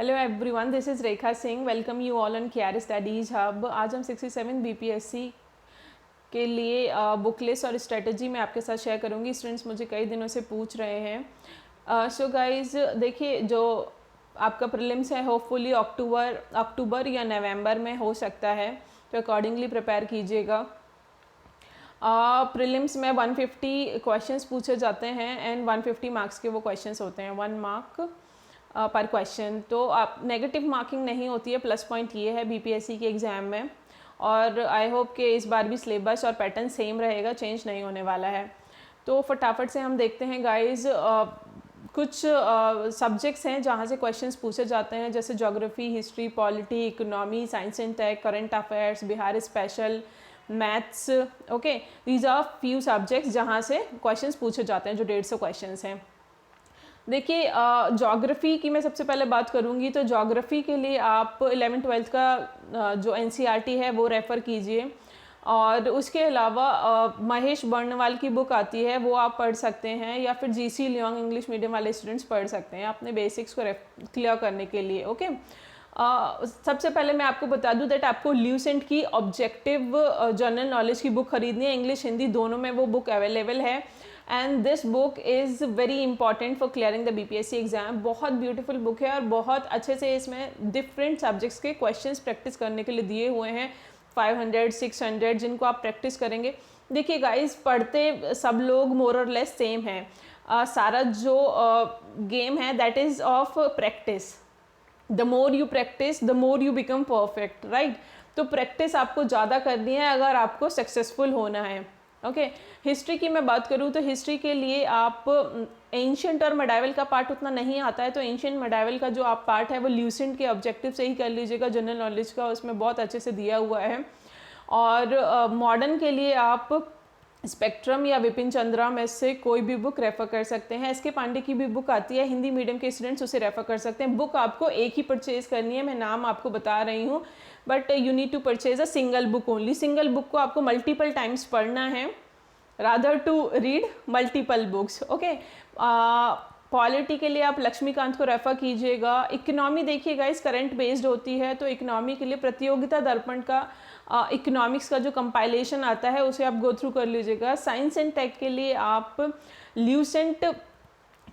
Hello everyone, this is Rekha Singh. Welcome you all on KR studies hub. आज हम 67 BPSC के लिए बुक लिस्ट और स्ट्रेटजी मैं आपके साथ शेयर करूंगी। स्टूडेंट्स मुझे कई दिनों से पूछ रहे हैं। सो गाइज देखिए, जो आपका प्रीलिम्स है होपफुली अक्टूबर या नवंबर में हो सकता है, तो अकॉर्डिंगली प्रिपेयर कीजिएगा। प्रीलिम्स में 150 क्वेश्चंस पूछे जाते हैं एंड 150 मार्क्स के वो क्वेश्चंस होते हैं, 1 मार्क पर क्वेश्चन। तो आप नेगेटिव मार्किंग नहीं होती है। प्लस पॉइंट ये है बीपीएससी के एग्ज़ाम में, और आई होप कि इस बार भी सिलेबस और पैटर्न सेम रहेगा, चेंज नहीं होने वाला है। तो फटाफट से हम देखते हैं गाइज। कुछ सब्जेक्ट्स हैं जहाँ से क्वेश्चंस पूछे जाते हैं, जैसे geography, history, polity, economy, science and tech, current affairs, Bihar special, maths. Okay, these are few subjects जहाँ से क्वेश्चंस पूछे जाते हैं, जो 150 क्वेश्चंस हैं। देखिए, ज्योग्राफी की मैं सबसे पहले बात करूंगी। तो ज्योग्राफी के लिए आप 11th-12th का जो एनसीईआरटी है वो रेफ़र कीजिए, और उसके अलावा महेश बर्णवाल की बुक आती है वो आप पढ़ सकते हैं, या फिर जीसी लियोंग इंग्लिश मीडियम वाले स्टूडेंट्स पढ़ सकते हैं अपने बेसिक्स को क्लियर करने के लिए। ओके, सबसे पहले मैं आपको बता दूं दैट आपको ल्यूसेंट की ऑब्जेक्टिव जनरल नॉलेज की बुक खरीदनी है। इंग्लिश हिंदी दोनों में वो बुक अवेलेबल है, and this book is very important for clearing the BPSC exam. बहुत ब्यूटीफुल बुक है और बहुत अच्छे से इसमें डिफरेंट सब्जेक्ट्स के क्वेश्चंस प्रैक्टिस करने के लिए दिए हुए हैं, 500 600, जिनको आप प्रैक्टिस करेंगे। देखिए गाइस, पढ़ते सब लोग मोर और लेस सेम हैं। सारा जो गेम है that is of practice. The more you practice the more you become perfect, right. तो प्रैक्टिस आपको ज़्यादा करनी है अगर आपको सक्सेसफुल होना है। ओके, हिस्ट्री की मैं बात करूँ तो हिस्ट्री के लिए आप एंशियंट और मेडाइवल का पार्ट उतना नहीं आता है, तो एंशियंट मेडाइवल का जो आप पार्ट है वो ल्यूसेंट के ऑब्जेक्टिव से ही कर लीजिएगा। जनरल नॉलेज का उसमें बहुत अच्छे से दिया हुआ है। और मॉडर्न के लिए आप स्पेक्ट्रम या विपिन चंद्रा में से कोई भी बुक रेफ़र कर सकते हैं। एस के पांडे की भी बुक आती है, हिंदी मीडियम के स्टूडेंट्स उसे रेफ़र कर सकते हैं। बुक आपको एक ही परचेज़ करनी है, मैं नाम आपको बता रही हूँ, but you need to purchase a single book only. Single book को आपको मल्टीपल टाइम्स पढ़ना है, rather to read multiple books. Okay, polity के लिए आप लक्ष्मीकांत को रेफ़र कीजिएगा। इकोनॉमी देखिएगा, इस करंट बेस्ड होती है, तो इकोनॉमी के लिए प्रतियोगिता दर्पण का इकोनॉमिक्स का जो कंपाइलेशन आता है उसे आप गो थ्रू कर लीजिएगा। साइंस एंड टेक के लिए आप ल्यूसेंट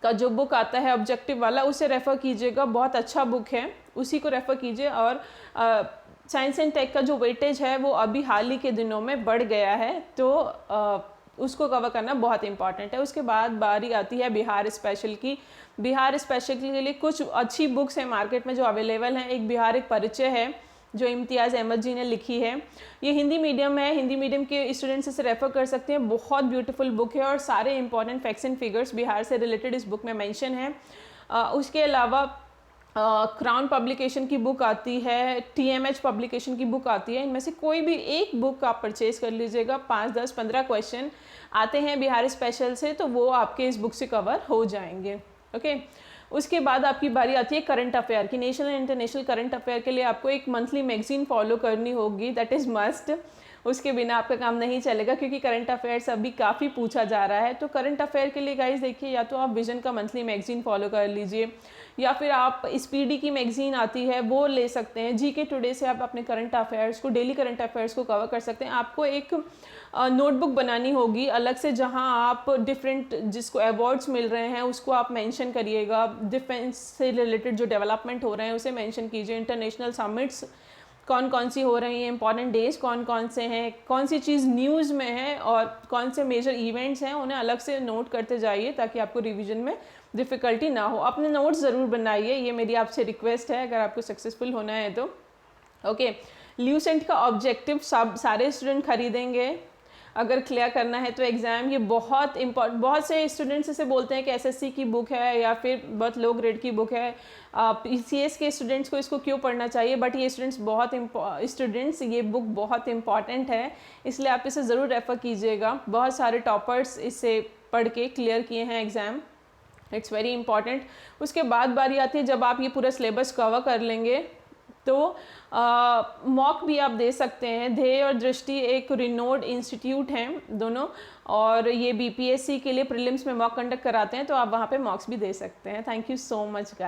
का जो बुक आता है ऑब्जेक्टिव वाला उसे रेफ़र कीजिएगा, बहुत अच्छा बुक है, उसी को रेफ़र कीजिए। और साइंस एंड टेक का जो वेटेज है वो अभी हाल ही के दिनों में बढ़ गया है, तो उसको कवर करना बहुत इंपॉर्टेंट है। उसके बाद बारी आती है बिहार स्पेशल की। बिहार स्पेशल के लिए कुछ अच्छी बुक्स हैं मार्केट में जो अवेलेबल हैं। एक बिहार एक परिचय है जो इम्तियाज़ अहमद जी ने लिखी है, ये हिंदी मीडियम है, हिंदी मीडियम के स्टूडेंट्स इसे रेफ़र कर सकते हैं। बहुत ब्यूटीफुल बुक है और सारे important facts and figures Bihar से रिलेटेड इस बुक में मेंशन है। उसके अलावा क्राउन पब्लिकेशन की बुक आती है, टीएमएच पब्लिकेशन की बुक आती है। इनमें से कोई भी एक बुक आप परचेज़ कर लीजिएगा। 5 10 15 क्वेश्चन आते हैं बिहार स्पेशल से, तो वो आपके इस बुक से कवर हो जाएंगे। ओके, उसके बाद आपकी बारी आती है करंट अफेयर की। National and international current affair के लिए आपको एक मंथली मैगजीन फॉलो करनी होगी, दैट इज़ मस्ट। उसके बिना आपका काम नहीं चलेगा, क्योंकि करंट अफेयर्स अभी काफ़ी पूछा जा रहा है। तो करंट अफेयर के लिए गाइस देखिए, या तो आप विजन का मंथली मैगजीन फॉलो कर लीजिए, या फिर आप स्पीडी की मैगजीन आती है वो ले सकते हैं। जीके टुडे से आप अपने करंट अफेयर्स को, डेली करंट अफेयर्स को कवर कर सकते हैं। आपको एक नोटबुक बनानी होगी अलग से, जहां आप डिफरेंट जिसको अवार्ड्स मिल रहे हैं उसको आप मेंशन करिएगा। डिफेंस से रिलेटेड जो डेवलपमेंट हो रहे हैं उसे मेंशन कीजिए। इंटरनेशनल समिट्स कौन कौन सी हो रही हैं, इंपॉर्टेंट डेज कौन कौन से हैं, कौन सी चीज़ न्यूज़ में है और कौन से मेजर इवेंट्स हैं, उन्हें अलग से नोट करते जाइए ताकि आपको रिवीजन में डिफ़िकल्टी ना हो। अपने नोट्स ज़रूर बनाइए, ये मेरी आपसे रिक्वेस्ट है अगर आपको सक्सेसफुल होना है तो। ओके, ल्यूसेंट का ऑब्जेक्टिव सब सारे स्टूडेंट खरीदेंगे अगर क्लियर करना है तो एग्ज़ाम। ये बहुत इम्पॉर्टेंट, बहुत से स्टूडेंट्स इसे बोलते हैं कि एसएससी की बुक है या फिर बहुत लो ग्रेड की बुक है। पीसीएस के स्टूडेंट्स को इसको क्यों पढ़ना चाहिए, बट ये स्टूडेंट्स ये बुक बहुत इंपॉर्टेंट है, इसलिए आप इसे ज़रूर रेफ़र कीजिएगा। बहुत सारे टॉपर्स इसे पढ़ के क्लियर किए हैं एग्ज़ाम, इट्स वेरी इंपॉर्टेंट। उसके बाद बारी आती है जब आप ये पूरा सिलेबस कवर कर लेंगे तो मॉक भी आप दे सकते हैं। ध्येय और दृष्टि एक रिनोड इंस्टीट्यूट हैं दोनों, और ये बीपीएससी के लिए प्रीलिम्स में मॉक कंडक्ट कराते हैं, तो आप वहाँ पे मॉक्स भी दे सकते हैं। Thank you so much guys.